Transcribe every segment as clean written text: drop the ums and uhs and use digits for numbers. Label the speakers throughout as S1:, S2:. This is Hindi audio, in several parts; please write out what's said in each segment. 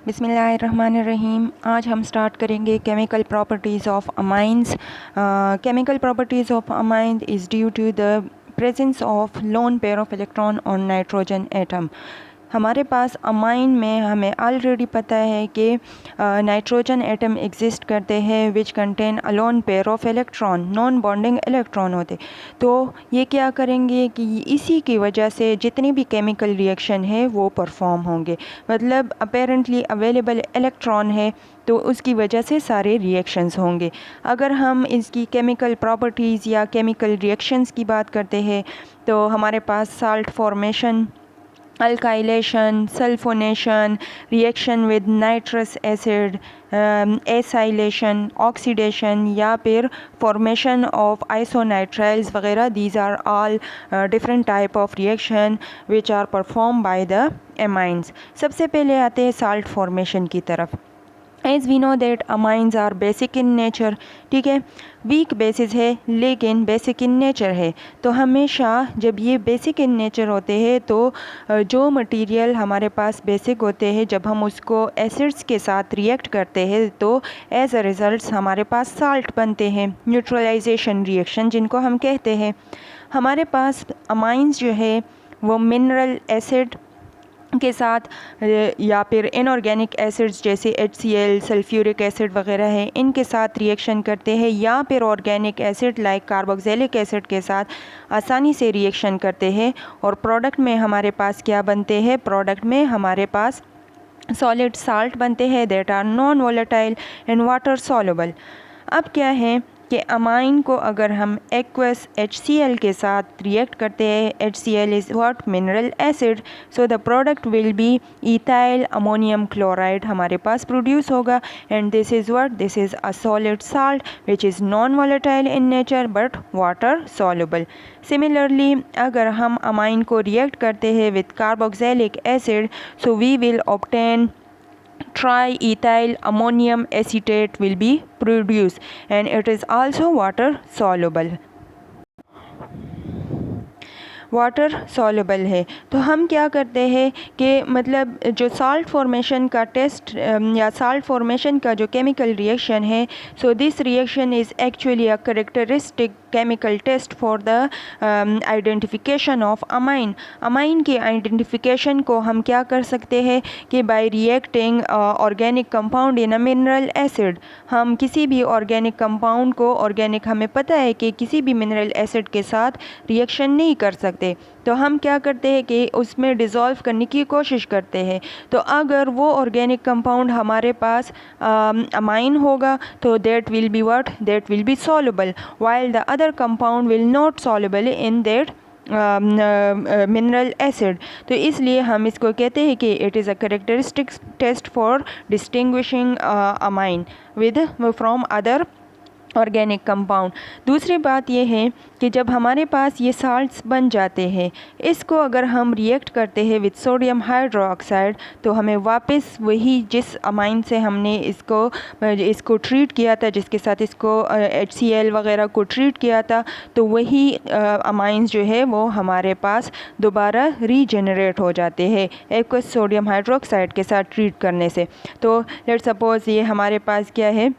S1: बिस्मिल्लाहिर्रहमानिर्रहीम। आज हम स्टार्ट करेंगे chemical properties of amines. Chemical properties of amine is due to the presence of lone pair of electron on nitrogen atom. हमारे पास अमाइन में हमें ऑलरेडी पता है कि नाइट्रोजन एटम एग्जिस्ट करते हैं which contain a loan pair of electron, non bonding electron होते। तो ये क्या करेंगे कि इसी की वजह से जितनी भी केमिकल रिएक्शन है वो परफॉर्म होंगे, मतलब अपेरेंटली अवेलेबल इलेक्ट्रॉन है तो उसकी वजह से सारे रिएक्शंस होंगे। अगर हम इसकी केमिकल प्रॉपर्टीज़ या केमिकल रिएक्शंस की बात करते हैं तो हमारे पास salt formation, alkylation, sulphonation, reaction with nitrous acid, acylation, oxidation या फिर फॉर्मेशन ऑफ आइसोनाइट्राइल्स वगैरह, these are all different type of reaction which are perform by the amines. सबसे पहले आते हैं साल्ट फॉर्मेशन की तरफ। As we know that amines are basic in nature, ठीक है, वीक बेसिस है लेकिन बेसिक इन नेचर है। तो हमेशा जब ये बेसिक इन नेचर होते हैं तो जो मटेरियल हमारे पास बेसिक होते हैं जब हम उसको एसिड्स के साथ रिएक्ट करते हैं तो एज अ रिज़ल्ट हमारे पास साल्ट बनते हैं, न्यूट्रलाइजेशन रिएक्शन जिनको हम कहते हैं। हमारे पास अमाइंस जो है वो मिनरल एसिड के साथ या फिर इनऑर्गेनिक एसिड्स जैसे HCl, सल्फ्यूरिक एसिड वगैरह है, इनके साथ रिएक्शन करते हैं, या फिर organic acid like carboxylic acid के साथ आसानी से रिएक्शन करते हैं। और प्रोडक्ट में हमारे पास क्या बनते हैं? प्रोडक्ट में हमारे पास सॉलिड साल्ट बनते हैं that are non volatile and water soluble. अब क्या है कि अमाइन को अगर हम एक्वस HCl के साथ रिएक्ट करते हैं, HCl इज़ what? Mineral acid, so the product will be ethyl ammonium chloride हमारे पास प्रोड्यूस होगा, and this is what? This is a solid salt which is non volatile in nature but water soluble. Similarly अगर हम अमाइन को रिएक्ट करते हैं with carboxylic acid, so we will obtain triethyl ammonium acetate will be produced, and it is also water soluble, water soluble है। तो हम क्या करते हैं कि मतलब जो साल्ट फॉर्मेशन का टेस्ट या साल्ट फॉर्मेशन का जो केमिकल रिएक्शन है, so this reaction is actually a characteristic chemical test for the identification of amine. Amine की आइडेंटिफिकेशन को हम क्या कर सकते हैं कि by reacting organic compound in a mineral acid. हम किसी भी ऑर्गेनिक कंपाउंड को, ऑर्गेनिक हमें पता है कि किसी भी मिनरल एसिड के साथ रिएक्शन नहीं कर सकते, तो हम क्या करते हैं कि उसमें डिज़ोल्व करने की कोशिश करते हैं। तो अगर वो ऑर्गेनिक कंपाउंड हमारे पास अमाइन होगा तो that will be what? That will be soluble, while the other compound will not soluble in that mineral acid. तो इसलिए हम इसको कहते हैं कि it is a characteristic test for distinguishing amine with from other organic compound. दूसरी बात यह है कि जब हमारे पास ये साल्ट्स बन जाते हैं, इसको अगर हम रिएक्ट करते हैं विद सोडियम हाइड्रोक्साइड तो हमें वापस वही जिस अमाइन से हमने इसको ट्रीट किया था, जिसके साथ इसको HCl वगैरह को ट्रीट किया था, तो वही अमाइंस जो है वो हमारे पास दोबारा रीजनरेट हो जाते हैं एक्वस सोडियम हाइड्रोक्साइड के साथ ट्रीट करने से। तो लेट्स सपोज ये हमारे पास क्या है?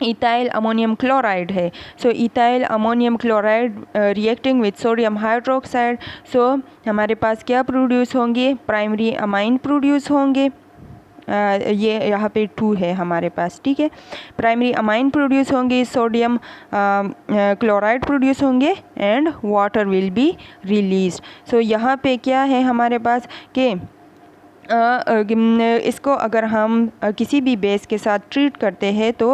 S1: इथाइल अमोनियम क्लोराइड है। So ethyl ammonium chloride reacting with sodium hydroxide, so हमारे पास क्या प्रोड्यूस होंगे? प्राइमरी अमाइन प्रोड्यूस होंगे। ये यहाँ पे 2 है हमारे पास, ठीक है। प्राइमरी अमाइन प्रोड्यूस होंगे, सोडियम क्लोराइड प्रोड्यूस होंगे and water will be release. So यहाँ पे क्या है हमारे पास कि इसको अगर हम किसी भी बेस के साथ ट्रीट करते हैं तो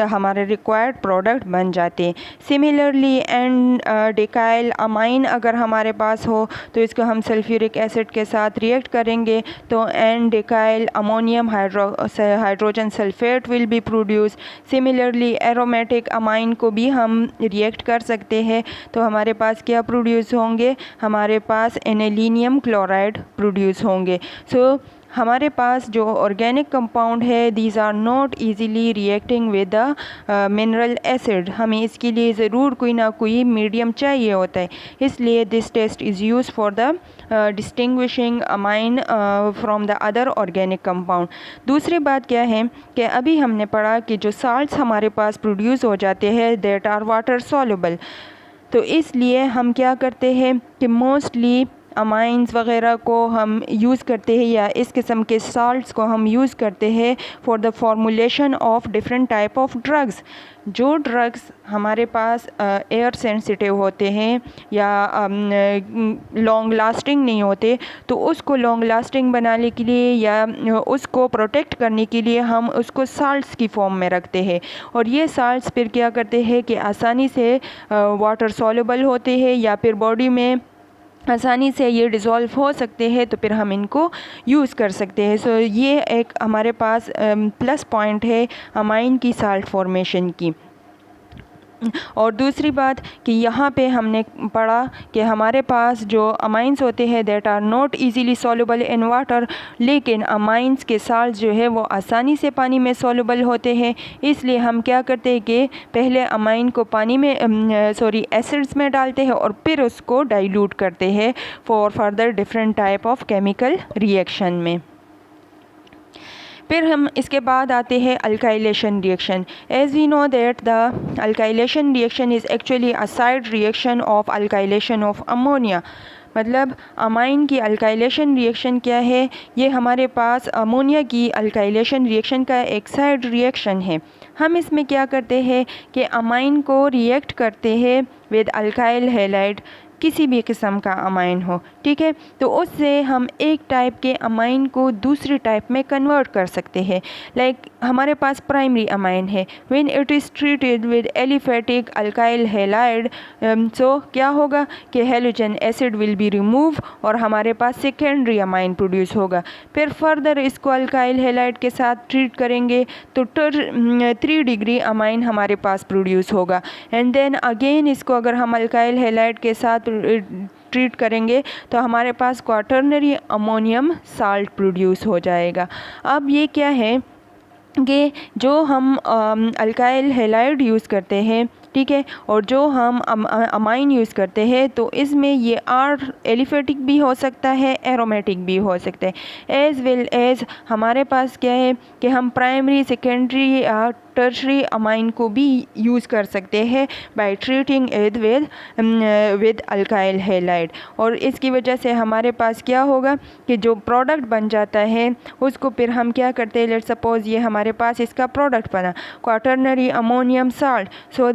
S1: हमारे रिक्वायर्ड प्रोडक्ट बन जाते हैं। सिमिलरली एंड डिकाइल अमाइन अगर हमारे पास हो तो इसको हम सल्फ्यूरिक एसिड के साथ रिएक्ट करेंगे तो N decyl ammonium hydrogen sulphate will be produce. Similarly aromatic amine को भी हम रिएक्ट कर सकते हैं तो हमारे पास क्या प्रोड्यूस होंगे? हमारे पास एनेलिनियम क्लोराइड प्रोड्यूस होंगे। सो हमारे पास जो ऑर्गेनिक कंपाउंड है these are not easily reacting with the mineral acid, हमें इसके लिए ज़रूर कोई ना कोई मीडियम चाहिए होता है, इसलिए this test is use for the distinguishing amine from the other organic compound. दूसरी बात क्या है कि अभी हमने पढ़ा कि जो साल्ट्स हमारे पास प्रोड्यूस हो जाते हैं दैट आर वाटर सॉल्युबल, तो इसलिए हम क्या करते हैं कि मोस्टली अमाइंस वग़ैरह को हम यूज़ करते हैं या इस किस्म के साल्ट्स को हम यूज़ करते हैं for the formulation of different type of drugs. जो ड्रग्स हमारे पास एयर सेंसिटिव होते हैं या लॉन्ग लास्टिंग नहीं होते, तो उसको लॉन्ग लास्टिंग बनाने के लिए या उसको प्रोटेक्ट करने के लिए हम उसको साल्ट्स की फॉर्म में रखते हैं, और ये साल्ट्स फिर क्या करते हैं कि आसानी से वाटर सॉल्युबल होते हैं या फिर बॉडी में आसानी से ये डिज़ोल्व हो सकते हैं, तो फिर हम इनको यूज़ कर सकते हैं। सो ये एक हमारे पास प्लस पॉइंट है अमाइन की साल्ट फॉर्मेशन की। और दूसरी बात कि यहाँ पे हमने पढ़ा कि हमारे पास जो अमाइंस होते हैं that are not easily soluble in water, लेकिन अमाइंस के साल्ट जो है वो आसानी से पानी में सॉल्युबल होते हैं, इसलिए हम क्या करते हैं कि पहले अमाइन को पानी में एसिड्स में डालते हैं और फिर उसको डाइल्यूट करते हैं for further different type of chemical reaction में। फिर हम इसके बाद आते हैं alkylation reaction. As we know that the alkylation reaction is actually a side reaction of alkylation of ammonia. मतलब अमाइन की अल्काइलेशन रिएक्शन क्या है, ये हमारे पास अमोनिया की अल्काइलेशन रिएक्शन का एक साइड रिएक्शन है। हम इसमें क्या करते हैं कि अमाइन को रिएक्ट करते हैं विद अल्काइल हैलाइड, किसी भी किस्म का अमाइन हो, ठीक है, तो उससे हम एक टाइप के अमाइन को दूसरी टाइप में कन्वर्ट कर सकते हैं। लाइक हमारे पास प्राइमरी अमाइन है, when it is treated with aliphatic alkyl halide, so क्या होगा कि halogen acid will be remove और हमारे पास सेकेंडरी अमाइन प्रोड्यूस होगा। फिर फर्दर इसको अल्काइल हैलाइड के साथ ट्रीट करेंगे तो 3 डिग्री अमाइन हमारे पास प्रोड्यूस होगा, एंड देन अगेन इसको अगर हम अल्काइल हैलाइड के साथ ट्रीट करेंगे तो हमारे पास क्वाटर्नरी अमोनियम साल्ट प्रोड्यूस हो जाएगा। अब ये क्या है कि जो हम अल्काइल हैलाइड यूज़ करते हैं, ठीक है, और जो हम अमाइन यूज़ करते हैं, तो इसमें ये आर एलिफेटिक भी हो सकता है, एरोमेटिक भी हो सकता है। एज़ वेल एज़ हमारे पास क्या है कि हम प्राइमरी, सेकेंडरी, टर्शरी अमाइन को भी यूज़ कर सकते हैं by treating it with alkyl halide, और इसकी वजह से हमारे पास क्या होगा कि जो प्रोडक्ट बन जाता है उसको फिर हम क्या करते हैं, लेट्स सपोज ये हमारे पास इसका प्रोडक्ट बना quaternary ammonium salt, so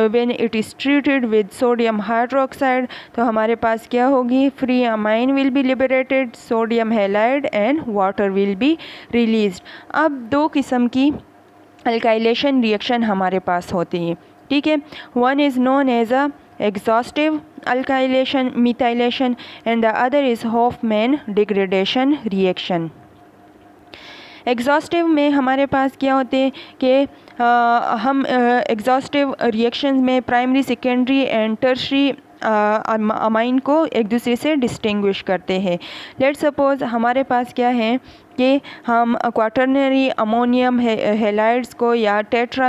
S1: when it is treated with sodium hydroxide, तो हमारे पास क्या होगी, free amine will be liberated, sodium halide and water will be released. अब 2 किस्म की अल्काइलेशन रिएक्शन हमारे पास होती है, ठीक है। One is known as a exhaustive alkylation methylation and the other is Hofmann degradation reaction. Exhaustive में हमारे पास क्या होते हैं कि हम एग्जॉस्टिव रिएक्शन में primary, secondary and tertiary amine को एक दूसरे से डिस्टिंग्विश करते हैं। लेट्स सपोज हमारे पास क्या है कि हम क्वाटर्नरी अमोनियम हैलाइड्स को या टेट्रा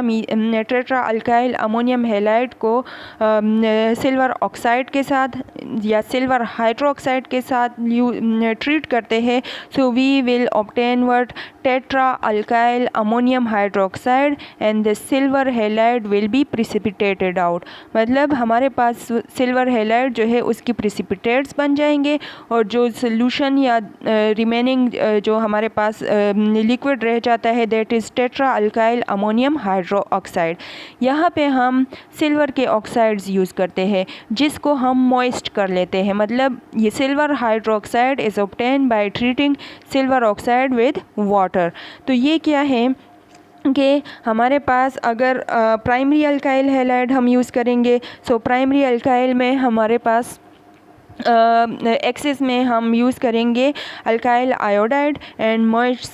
S1: अल्काइल अमोनियम हैलाइड को सिल्वर ऑक्साइड के साथ या सिल्वर हाइड्रोक्साइड के साथ ट्रीट करते हैं, so we will obtain what, tetraalkyl ammonium hydroxide and the silver halide will be precipitated out. मतलब हमारे पास सिल्वर हैलाइड जो है उसकी प्रिसिपिटेट्स बन जाएंगे, और जो सोल्यूशन या रिमेनिंग जो हमारे पास लिक्विड रह जाता है that is tetra alkyl ammonium hydroxide. यहाँ पे हम सिल्वर के ऑक्साइड्स यूज़ करते हैं जिसको हम मॉइस्ट कर लेते हैं, मतलब ये silver hydroxide is obtain by treating silver oxide with water. तो ये क्या है कि हमारे पास अगर प्राइमरी अल्काइल हैलाइड हम यूज़ करेंगे, सो प्राइमरी अल्काइल में हमारे पास एक्सेस में हम यूज़ करेंगे alkyl iodide and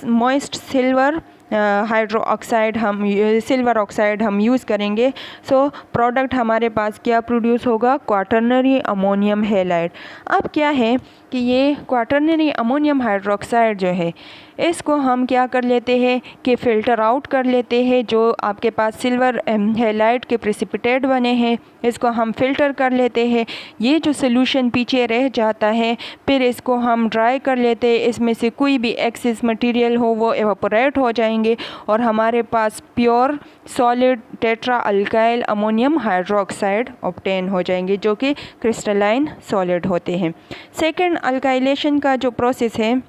S1: moist silver hydro oxide हम सिल्वर ऑक्साइड हम यूज़ करेंगे, सो प्रोडक्ट हमारे पास क्या प्रोड्यूस होगा, क्वाटरनरी अमोनियम हैलाइड। अब क्या है कि ये क्वाटरनरी अमोनियम हाइड्रोक्साइड जो है इसको हम क्या कर लेते हैं कि फ़िल्टर आउट कर लेते हैं। जो आपके पास सिल्वर हैलाइड के प्रेसिपिटेट बने हैं इसको हम फ़िल्टर कर लेते हैं। ये जो सोल्यूशन पीछे रह जाता है फिर इसको हम ड्राई कर लेते हैं, इसमें से कोई भी एक्सेस मटेरियल हो वो एवापोरेट हो जाएंगे और हमारे पास pure solid tetraalkyl ammonium hydroxide obtain हो जाएंगे जो कि क्रिस्टलाइन सॉलिड होते हैं। सेकेंड अल्काइलेशन का जो प्रोसेस है,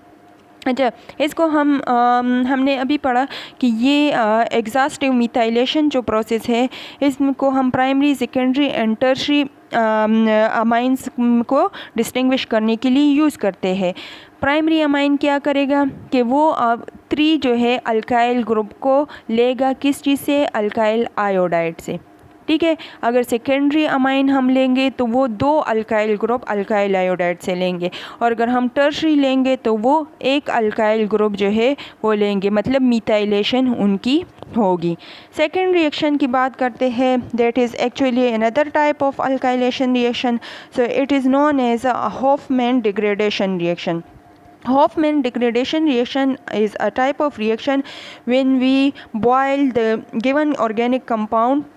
S1: अच्छा इसको हमने अभी पढ़ा कि ये एग्जॉस्टिव मिथाइलेशन जो प्रोसेस है इसको हम primary secondary and tertiary amines को डिस्टिंग्विश करने के लिए यूज़ करते हैं। प्राइमरी अमाइन क्या करेगा कि वो अब 3 जो है अल्काइल ग्रुप को लेगा, किस चीज़ से, अल्काइल आयोडाइड से, ठीक है। अगर सेकेंडरी अमाइन हम लेंगे तो वो 2 अल्काइल ग्रुप अल्काइल आयोडाइड से लेंगे, और अगर हम टर्शरी लेंगे तो वो 1 अल्काइल ग्रुप जो है वो लेंगे, मतलब मिथाइलेशन उनकी होगी। सेकेंड रिएक्शन की बात करते हैं, that is actually another type of alkylation reaction, so it is known as a Hofmann degradation reaction. Hofmann degradation reaction is a type of reaction when we boil the given organic compound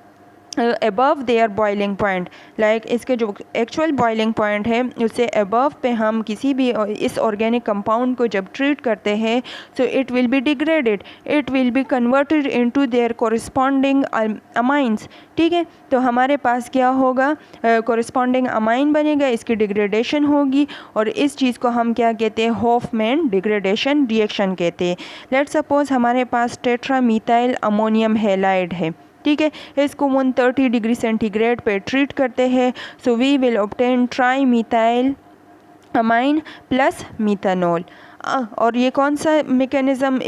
S1: above their boiling point. Like इसके जो एक्चुअल बॉइलिंग पॉइंट है उससे अबव पे हम किसी भी इस ऑर्गेनिक कंपाउंड को जब ट्रीट करते हैं so it will be degraded, it will be converted into their corresponding amines, ठीक है। तो हमारे पास क्या होगा, कोरिस्पॉन्डिंग अमाइन बनेगा, इसकी डिग्रेडेशन होगी और इस चीज़ को हम क्या कहते हैं, हॉफमैन डिग्रेडेशन रिएक्शन कहते हैं। लेट सपोज हमारे पास टेट्रामीथाइल अमोनियम हैलाइड है, ठीक है, इसको 130 डिग्री सेंटीग्रेड पे ट्रीट करते हैं, so we will obtain trimethyl amine plus methanol. और ये कौन सा मेकेनिज़्म,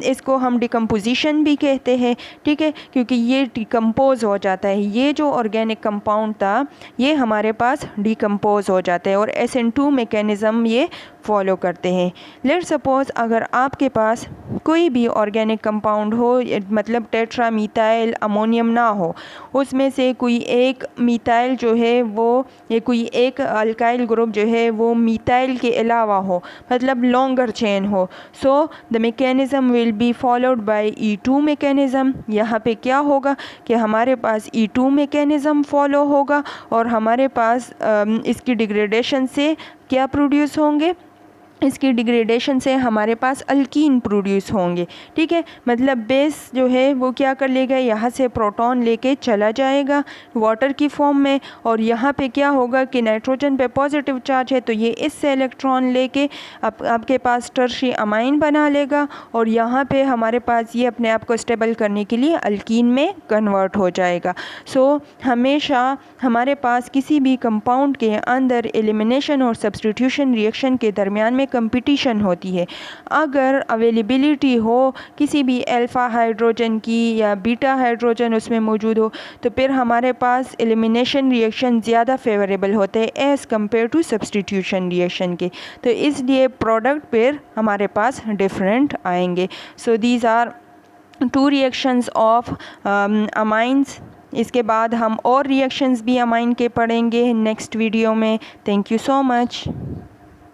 S1: इसको हम डिकम्पोजिशन भी कहते हैं, ठीक है, क्योंकि ये डिकम्पोज हो जाता है, ये जो ऑर्गेनिक कंपाउंड था ये हमारे पास डिकम्पोज हो जाता है और SN2 मेकेनिज़्म ये फॉलो करते हैं। लेट सपोज अगर आपके पास कोई भी ऑर्गेनिक कंपाउंड हो, मतलब टेट्रा मीथाइल अमोनियम ना हो, उसमें से कोई एक मीथाइल जो है वो, ये कोई एक अल्काइल ग्रुप जो है वो मीथाइल के अलावा हो, मतलब लॉन्गर चेन हो, so the mechanism will be followed by E2 mechanism. यहाँ पे क्या होगा कि हमारे पास E2 मैकेनिज़्म फॉलो होगा और हमारे पास इसकी डिग्रेडेशन से क्या प्रोड्यूस होंगे, इसकी डिग्रेडेशन से हमारे पास अल्कीन प्रोड्यूस होंगे, ठीक है। मतलब बेस जो है वो क्या कर लेगा, यहाँ से प्रोटॉन लेके चला जाएगा वाटर की फॉर्म में, और यहाँ पे क्या होगा कि नाइट्रोजन पे पॉजिटिव चार्ज है तो ये इससे इलेक्ट्रॉन लेके आपके पास टर्शी अमाइन बना लेगा और यहाँ पे हमारे पास ये अपने आप को स्टेबल करने के लिए अल्कीन में कन्वर्ट हो जाएगा। सो हमेशा हमारे पास किसी भी कंपाउंड के अंदर एलिमिनेशन और सब्स्टिट्यूशन रिएक्शन के दरमियान में कंपटीशन होती है। अगर अवेलेबिलिटी हो किसी भी अल्फ़ा हाइड्रोजन की या बीटा हाइड्रोजन उसमें मौजूद हो तो फिर हमारे पास एलिमिनेशन रिएक्शन ज़्यादा फेवरेबल होते हैं as compare to substitution reaction के, तो इसलिए प्रोडक्ट फिर हमारे पास डिफरेंट आएंगे। So these are 2 reactions of amines. इसके बाद हम और रिएक्शंस भी अमाइन के पढ़ेंगे नेक्स्ट वीडियो में। Thank you so much.